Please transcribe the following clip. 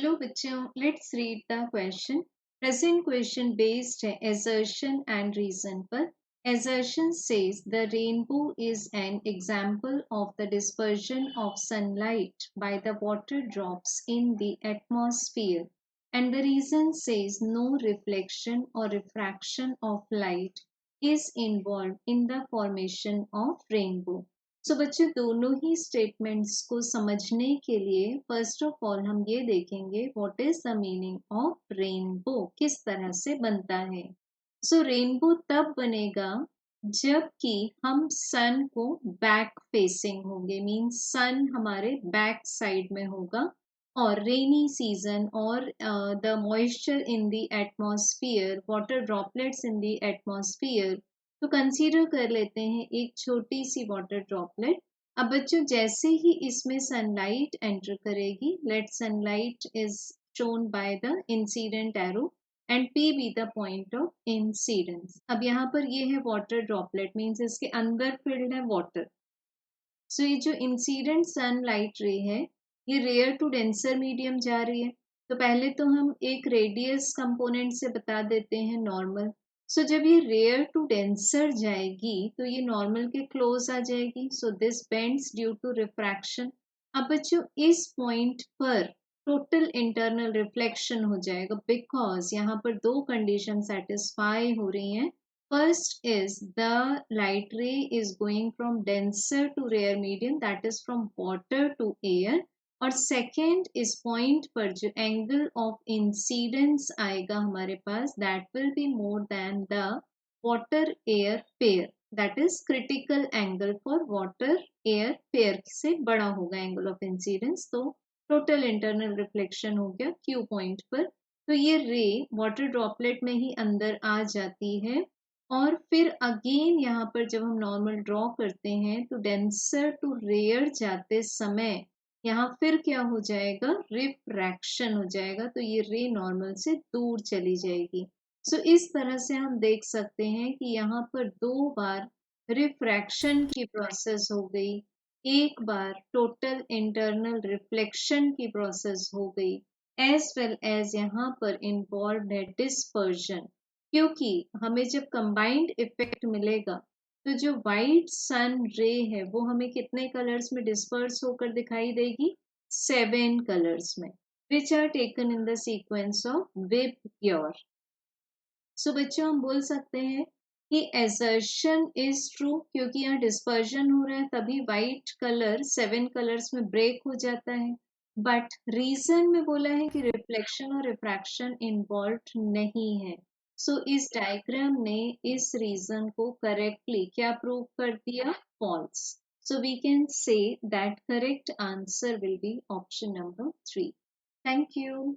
Hello बच्चों, let's read the question. Present question based है assertion and reason पर। Assertion says the rainbow is an example of the dispersion of sunlight by the water drops in the atmosphere, and the reason says no reflection or refraction of light is involved in the formation of rainbow. सो बच्चों, दोनों ही statements को समझने के लिए first of all हम ये देखेंगे what is the meaning of rainbow, किस तरह से बनता है। सो रेनबो तब बनेगा जबकि हम सन को बैक फेसिंग होंगे, मीन्स सन हमारे बैक साइड में होगा और रेनी सीजन और the moisture in the atmosphere, water droplets in the atmosphere. तो कंसीडर कर लेते हैं एक छोटी सी वाटर ड्रॉपलेट। अब बच्चों, जैसे ही इसमें सनलाइट एंटर करेगी, let sunlight is shown by the incident arrow and P be the point of incidence. अब यहाँ पर ये है वाटर ड्रॉपलेट, मीन्स इसके अंदर फिल्ड है वाटर। सो ये जो इंसिडेंट सनलाइट रे है, ये रेयर टू डेंसर मीडियम जा रही है। तो पहले तो हम एक रेडियस कंपोनेंट से बता देते हैं नॉर्मल। सो जब ये रेयर टू डेंसर जाएगी तो ये नॉर्मल के क्लोज आ जाएगी। So this bends due to refraction. अब बच्चों, इस पॉइंट पर टोटल इंटरनल रिफ्लेक्शन हो जाएगा, बिकॉज यहाँ पर दो कंडीशन सेटिस्फाई हो रही हैं। First is the light ray is going from denser to rare medium, that is from water to air. और सेकेंड इस पॉइंट पर जो एंगल ऑफ इंसिडेंस आएगा हमारे पास, that will be more than the water air pair, that is critical angle for water air pair से बड़ा होगा एंगल ऑफ इंसिडेंस। तो टोटल इंटरनल रिफ्लेक्शन हो गया क्यू पॉइंट पर। तो ये रे वाटर ड्रॉपलेट में ही अंदर आ जाती है और फिर अगेन यहाँ पर जब हम नॉर्मल ड्रॉ करते हैं तो डेंसर टू रेयर जाते समय यहाँ फिर क्या हो जाएगा, रिफ्रैक्शन हो जाएगा। तो ये रे नॉर्मल से दूर चली जाएगी। सो इस तरह से हम देख सकते हैं कि यहाँ पर दो बार रिफ्रैक्शन की प्रोसेस हो गई, एक बार टोटल इंटरनल रिफ्लेक्शन की प्रोसेस हो गई, एज वेल एज यहाँ पर इन्वॉल्व है डिस्पर्जन। क्योंकि हमें जब कंबाइंड इफेक्ट मिलेगा तो जो वाइट सन रे है वो हमें कितने कलर्स में डिस्पर्स होकर दिखाई देगी, 7 कलर्स में, which are taken in the sequence of VIBGYOR. So बच्चों, हम बोल सकते हैं कि एसर्शन इज ट्रू, क्योंकि यहाँ डिस्पर्जन हो रहा है तभी वाइट कलर 7 कलर्स में ब्रेक हो जाता है। बट रीजन में बोला है कि रिफ्लेक्शन और रिफ्रैक्शन इन्वॉल्व नहीं है। सो इस डायग्राम ने इस रीजन को करेक्टली क्या प्रूव कर दिया, false. So we can say that correct answer will be option number 3। Thank you.